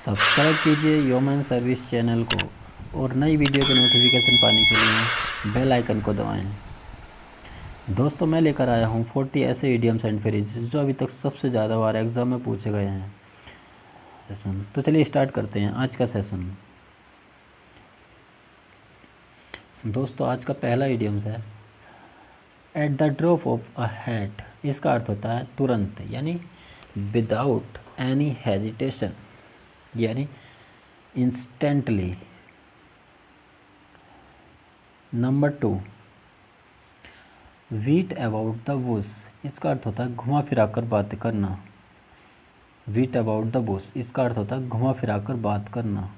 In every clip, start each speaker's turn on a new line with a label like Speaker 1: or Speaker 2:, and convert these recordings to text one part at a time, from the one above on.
Speaker 1: Subscribe कीजिए human service channel को और नई वीडियो के नोटिफिकेशन पाने के लिए बेल आइकन को दबाएं। दोस्तों, मैं लेकर आया हूं 40 ऐसे इडियम्स एंड फ्रेजेस जो अभी तक सबसे ज़्यादा बार एग्ज़ाम में पूछे गए हैं सेशन। तो चलिए स्टार्ट करते हैं आज का सेशन। दोस्तों, आज का पहला इडियम्स है at the drop of a hat. इसका अर्थ होता है तुरंत, यानी विदाउट एनी हेजिटेशन, यानी instantly. Number 2, wheat about the Bush. इसका अर्थ होता है घुमा फिरा कर बात करना। वीट अबाउट द बुश इसका अर्थ होता है घुमा फिरा कर बात करना,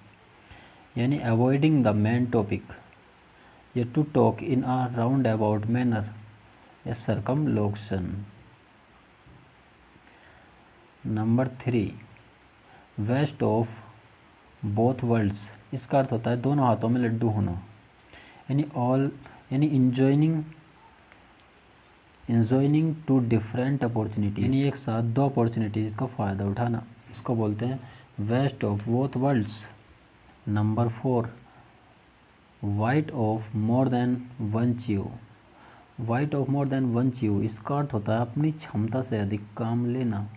Speaker 1: यानी अवॉइडिंग द मेन टॉपिक, या to talk in a roundabout manner, या circumlocution. Number 3, waste of both worlds. इसका अर्थ होता है दोनों हाथों में लड्डू होना, यानी इंजॉइनिंग टू डिफरेंट अपॉर्चुनिटी, यानी एक साथ दो अपॉर्चुनिटीज़ का फ़ायदा उठाना। इसको बोलते हैं best of both worlds. Number 4, bite off more than one chew. Bite off more than one chew इसका अर्थ होता है अपनी क्षमता से अधिक काम लेना,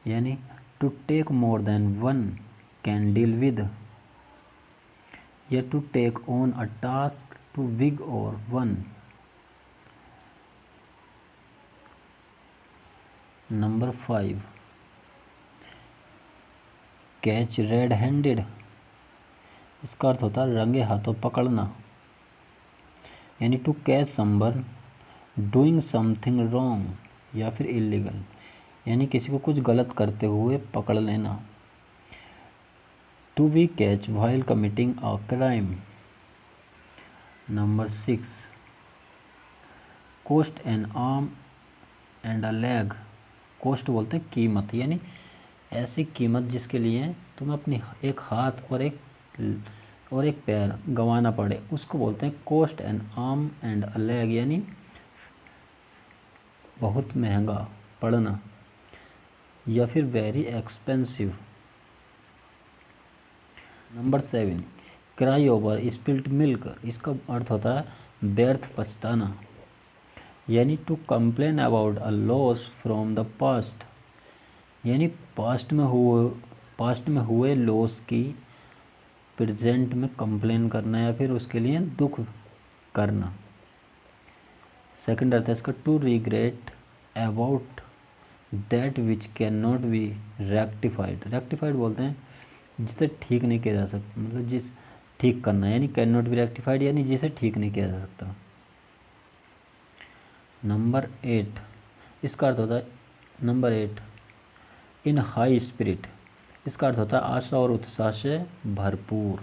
Speaker 1: यानी to take more than one can deal with, या to take on a task too big or one. Number 5, catch red handed. इसका अर्थ होता है रंगे हाथों पकड़ना, यानी to catch someone doing something wrong, या फिर इलीगल, यानी किसी को कुछ गलत करते हुए पकड़ लेना। To be catch while committing a crime. Number 6, cost an arm and a leg. Cost बोलते हैं कीमत, यानी ऐसी कीमत जिसके लिए तुम्हें अपनी एक हाथ और एक पैर गंवाना पड़े, उसको बोलते हैं cost an arm and a leg, यानी बहुत महंगा पड़ना, या फिर very expensive. Number 7, cry over spilt milk. इसका अर्थ होता है व्यर्थ पछताना, यानी to complain about a loss from the past, यानी पास्ट में हुए लॉस की प्रेजेंट में कंप्लेन करना, या फिर उसके लिए दुख करना। सेकंड अर्थ है इसका to regret about that which can not be rectified. Rectified बोलते हैं जिसे ठीक नहीं किया जा सकता, मतलब जिस ठीक करना, यानी कैन नॉट बी रेक्टिफाइड, यानी जिसे ठीक नहीं किया जा सकता। नंबर 8, इसका अर्थ होता है नंबर 8, इन हाई स्पिरिट। इसका अर्थ होता है आशा और उत्साह से भरपूर,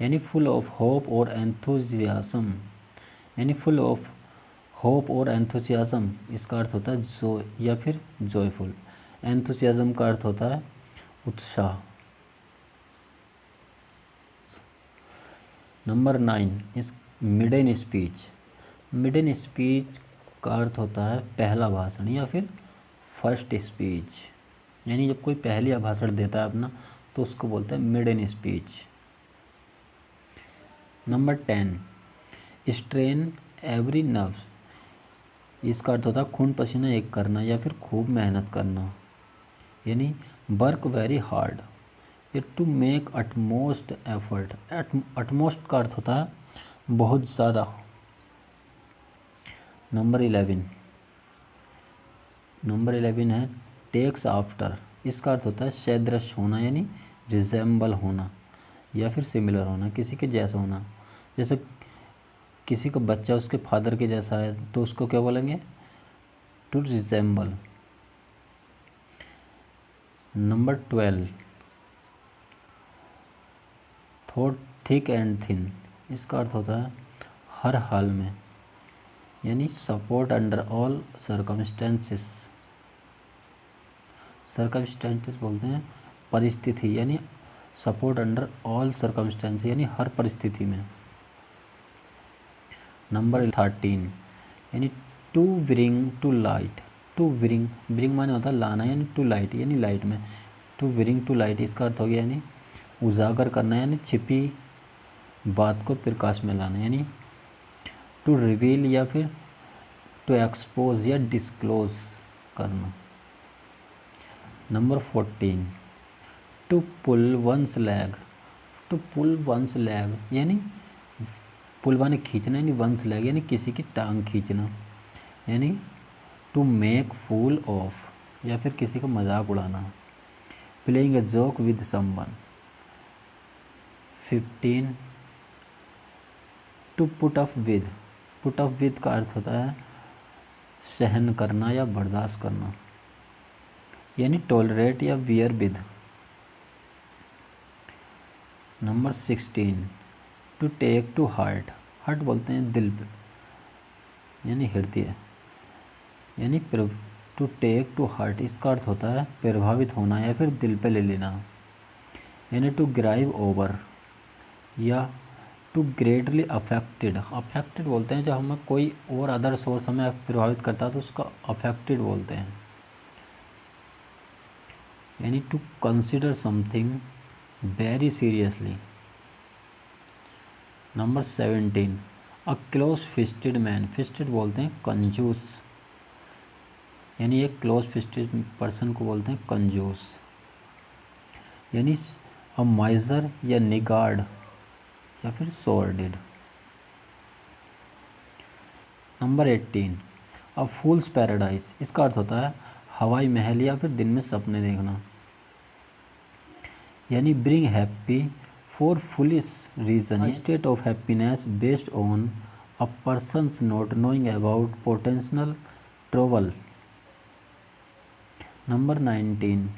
Speaker 1: यानी फुल ऑफ होप और एंथुजियाज्म, यानी फुल ऑफ होप और एंथुजियाज्म इसका अर्थ होता है जो, या फिर जॉयफुल। एंथुजियाज्म का अर्थ होता है उत्साह। नंबर 9, इस मिडेन स्पीच। मिडेन स्पीच का अर्थ होता है पहला भाषण, या फिर फर्स्ट स्पीच, यानी जब कोई पहला भाषण देता है अपना तो उसको बोलते हैं maiden speech. Number 10, strain every nerve. इसका अर्थ होता है खून पसीना एक करना, या फिर खूब मेहनत करना, यानी वर्क वेरी हार्ड, या to make utmost effort. Utmost का अर्थ होता है बहुत ज़्यादा। नंबर 11 है टेक्स आफ्टर। इसका अर्थ होता है सदृश होना, यानी रिजेंबल होना, या फिर सिमिलर होना, किसी के जैसा होना। जैसे किसी का बच्चा उसके फादर के जैसा है तो उसको क्या बोलेंगे, to resemble. Number 12, through thick and thin. इसका अर्थ होता है हर हाल में, यानी support under all circumstances. Circumstances बोलते हैं परिस्थिति, यानी सपोर्ट अंडर ऑल सर्कमस्टेंसेस, यानी हर परिस्थिति में। नंबर 13, यानी to bring to light. To bring माने होता है लाना, यानी टू लाइट, यानी लाइट में। टू ब्रिंग टू लाइट इसका अर्थ हो गया यानी उजागर करना यानी छिपी बात को प्रकाश में लाना, यानी टू रिवील या फिर टू एक्सपोज या डिस्क्लोज करना। Number 14 to pull one's leg. To pull one's leg यानी पुल माने खींचना, यानी वंस लैग यानी किसी की टांग खींचना, यानी टू मेक फूल ऑफ या फिर किसी का मजाक उड़ाना। Playing a joke with someone. 15 to put up with. Put up with का अर्थ होता है सहन करना या बर्दाश्त करना, यानी टॉलरेट या bear with. Number 16 to take to heart. Heart बोलते हैं दिल पे, यानी हृदय, यानी टू टेक टू हार्ट इसका अर्थ होता है प्रभावित होना या फिर दिल पे ले लेना, यानी टू ग्राइव ओवर या टू ग्रेटली अफेक्टेड। अफेक्टेड बोलते हैं जब हमें कोई और अदर सोर्स हमें प्रभावित करता है तो उसका अफेक्टेड बोलते हैं, यानी to consider something very seriously. Number 17 a close fisted man. Fisted बोलते हैं कंजूस, यानी एक क्लोज फिस्टेड पर्सन को बोलते हैं कंजूस, यानी अ माइजर या निगार्ड या फिर सॉर्डेड। नंबर 18 अ फूल्स पैराडाइज इसका अर्थ होता है हवाई महल या फिर दिन में सपने देखना, यानी bring happy for foolish reason. State of happiness based on a person's not knowing about potential trouble. Number 19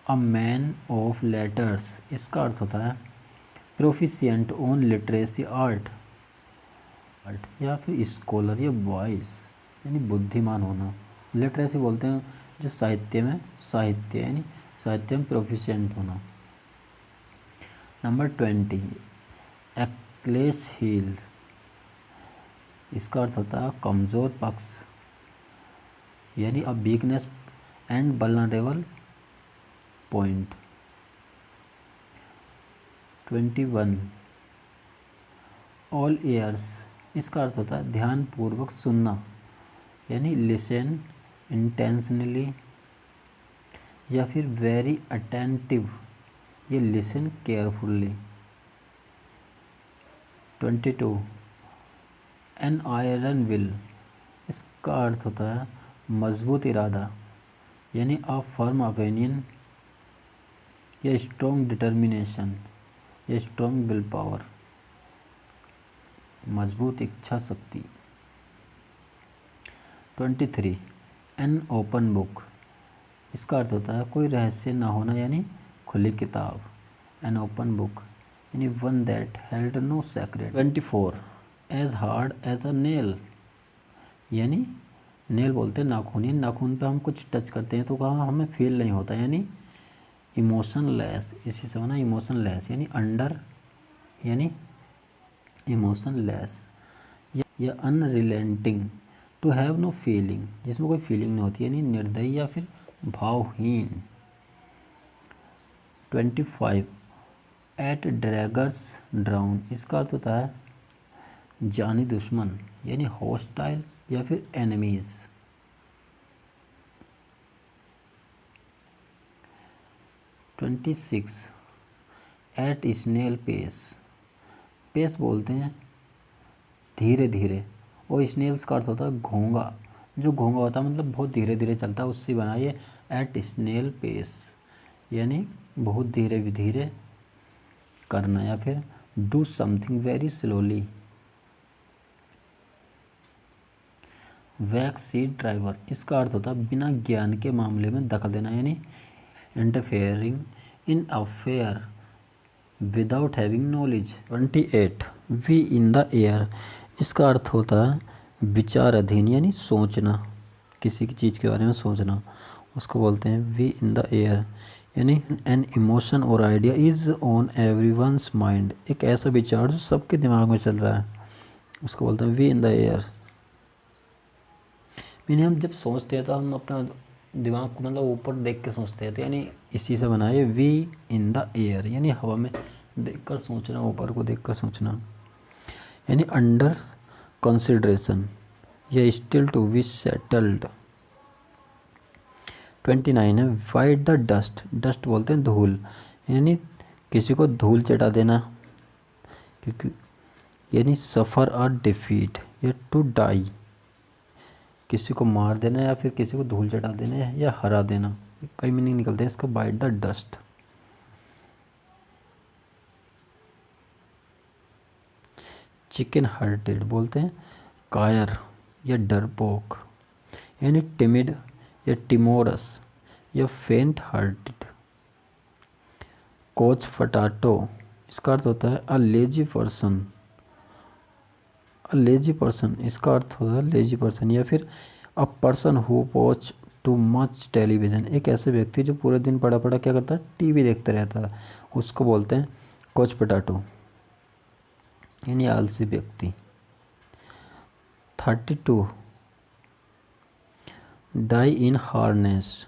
Speaker 1: a man of letters इसका अर्थ होता है प्रोफिशिएंट ऑन लिटरेसी आर्ट या फिर स्कॉलर या वॉइस, यानी बुद्धिमान होना। लिटरेसी बोलते हैं जो साहित्य में साहित्य यानी साहित्य में प्रोफिशिएंट होना। नंबर 20 एक्लेस हील इसका अर्थ होता है कमज़ोर पक्ष, यानी a weakness and vulnerable point. 21 all years इसका अर्थ होता है ध्यानपूर्वक सुनना, यानी लिसन इंटेंशनली या फिर वेरी अटेंटिव ये listen carefully. 22 an iron will इसका अर्थ होता है मजबूत इरादा, यानी अ फर्म ओपिनियन या स्ट्रॉन्ग डिटर्मिनेशन या स्ट्रॉन्ग विल पावर, मजबूत इच्छा शक्ति। 23 एन ओपन बुक इसका अर्थ होता है कोई रहस्य ना होना, यानी खुली किताब, एन ओपन बुक यानी one that held no secret. 24 as hard as a nail, यानी नेल बोलते हैं नाखून, यानी नाखून पे हम कुछ टच करते हैं तो कहाँ हमें फील नहीं होता, यानी इमोशनलेस, इसी से होना इमोशनलेस, यानी अंडर यानी इमोशनलेस या unrelenting, to have no feeling जिसमें कोई फीलिंग नहीं होती, यानी निर्दयी या फिर भावहीन। 25 एट ड्रैगर्स ड्राउन इसका अर्थ होता है जानी दुश्मन, यानी हॉस्टाइल या फिर enemies. 26 at snail pace. Pace बोलते हैं धीरे धीरे, और स्नेल्स का अर्थ होता है घोंगा, जो घोंगा होता है मतलब बहुत धीरे धीरे चलता है, उससे बना ये एट स्नेल पेस, यानी बहुत धीरे धीरे करना या फिर do something very slowly. Back seat driver इसका अर्थ होता है बिना ज्ञान के मामले में दखल देना, यानी interfering in affair without having knowledge. 28 we in the air इसका अर्थ होता है विचार अधीन, यानी सोचना, किसी की चीज़ के बारे में सोचना, उसको बोलते हैं वी इन द एयर, यानी एन इमोशन और idea is on everyone's mind, एक ऐसा विचार जो सबके दिमाग में चल रहा है, उसको बोलते हैं वी इन द एयर। यानी हम जब सोचते हैं तो हम अपना दिमाग को मतलब ऊपर देख के सोचते हैं, तो यानी इसी से बना है वी इन द एयर, यानी हवा में देखकर सोचना, ऊपर को देखकर सोचना, यानी अंडर कंसिडरेशन या स्टिल टू बी सेटल्ड। 29 है वाइट द डस्ट, डस्ट बोलते हैं धूल, यानी किसी को धूल चटा देना, क्योंकि यानी सफ़र और डिफीट या टू डाई, किसी को मार देना या फिर किसी को धूल चटा देना या हरा देना, कई मीनिंग निकलते हैं इसका। Bite the dust. Chicken hearted बोलते हैं कायर या डरपोक, यानी टिमिड या टिमोरस या फेंट हार्टेड। कोच फटाटो, इसका अर्थ होता है a lazy person, a lazy person, इसका अर्थ होता है लेजी पर्सन, या फिर a person who watch too much television, एक ऐसे व्यक्ति जो पूरे दिन पड़ा पड़ा क्या करता है, टीवी देखते रहता है, उसको बोलते हैं कोच पटाटो, यानी आलसी व्यक्ति। 32 die in harness,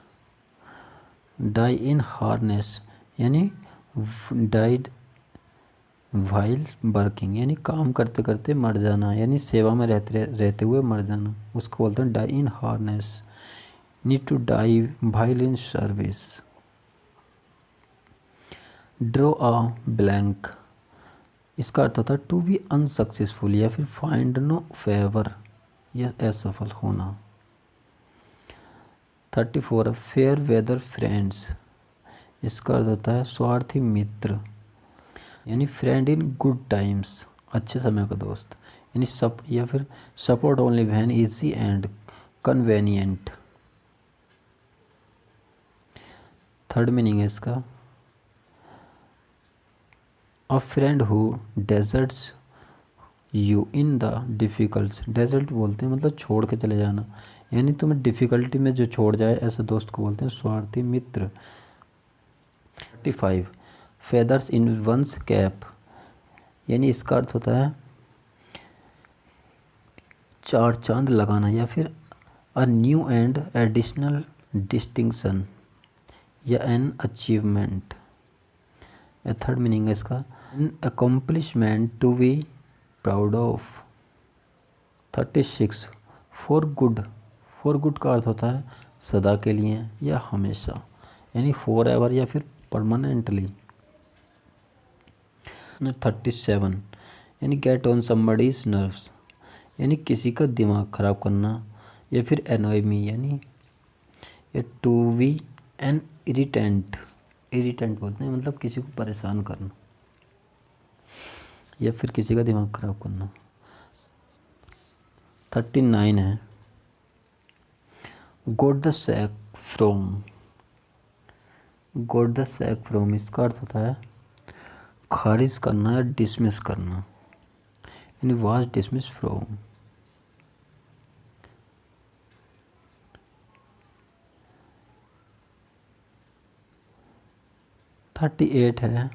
Speaker 1: die in harness यानी डाइड वाइल वर्किंग, यानी काम करते करते मर जाना, यानी सेवा में रहते हुए मर जाना, उसको बोलते हैं die in harness. Need to die while in service. Draw a blank, इसका अर्थ होता है टू बी अनसक्सेसफुल या फिर फाइंड नो फेवर या असफल होना। 34 फेयर वेदर फ्रेंड्स, इसका अर्थ होता है स्वार्थी मित्र, यानी फ्रेंड इन गुड टाइम्स, अच्छे समय का दोस्त, यानी या फिर support only when easy and convenient. Third meaning है इसका a friend who deserts you in the difficult, desert बोलते हैं मतलब छोड़ के चले जाना, यानी तुम्हें डिफ़िकल्टी में जो छोड़ जाए ऐसे दोस्त को बोलते हैं स्वार्थी मित्र। 35 फेदर्स इन वंस कैप, यानी इसका अर्थ होता है चार चांद लगाना या फिर a new and additional distinction या एन अचीवमेंट। थर्ड मीनिंग है इसका an accomplishment to be proud of. 36 for good, for good का अर्थ होता है सदा के लिए या हमेशा, यानी फॉर एवर या फिर परमानेंटली। 37 यानी गेट ऑन समबडीज नर्व्स, यानी किसी का दिमाग ख़राब करना या फिर एनॉय मी, यानी to be an irritant, irritant बोलते हैं मतलब किसी को परेशान करना या फिर किसी का दिमाग ख़राब करना। 39 है got the sack from, got the sack from, इसका अर्थ होता है खारिज करना या डिसमिस करना, यानी वाज डिसमिस फ्रॉम। 38 है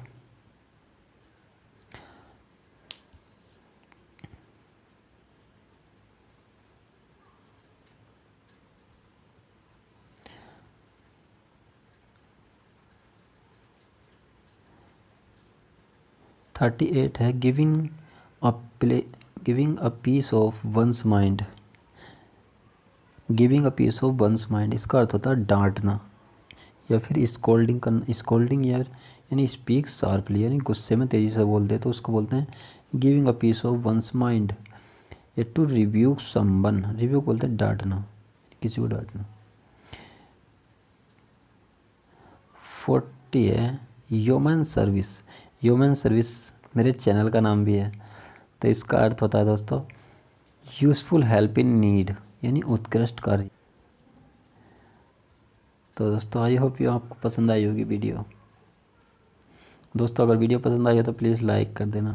Speaker 1: giving a piece of one's mind, giving a piece of one's mind, इसका अर्थ होता है डांटना या फिर स्कोल्डिंग करना, स्कोल्डिंग यानी स्पीक शार्पली, यानी गुस्से में तेज़ी से बोल दे तो उसको बोलते हैं giving a piece of one's mind. या टू रिव्यूक समवन, रिव्यूक बोलते हैं डांटना, किसी को डांटना। 40 है ह्यूमन सर्विस, ह्यूमन सर्विस मेरे चैनल का नाम भी है, तो इसका अर्थ होता है दोस्तों यूज़फुल हेल्प इन नीड, यानी उत्कृष्ट कार्य। तो दोस्तों आई होप ये आपको पसंद आई होगी वीडियो। दोस्तों अगर वीडियो पसंद आई हो तो प्लीज़ लाइक कर देना।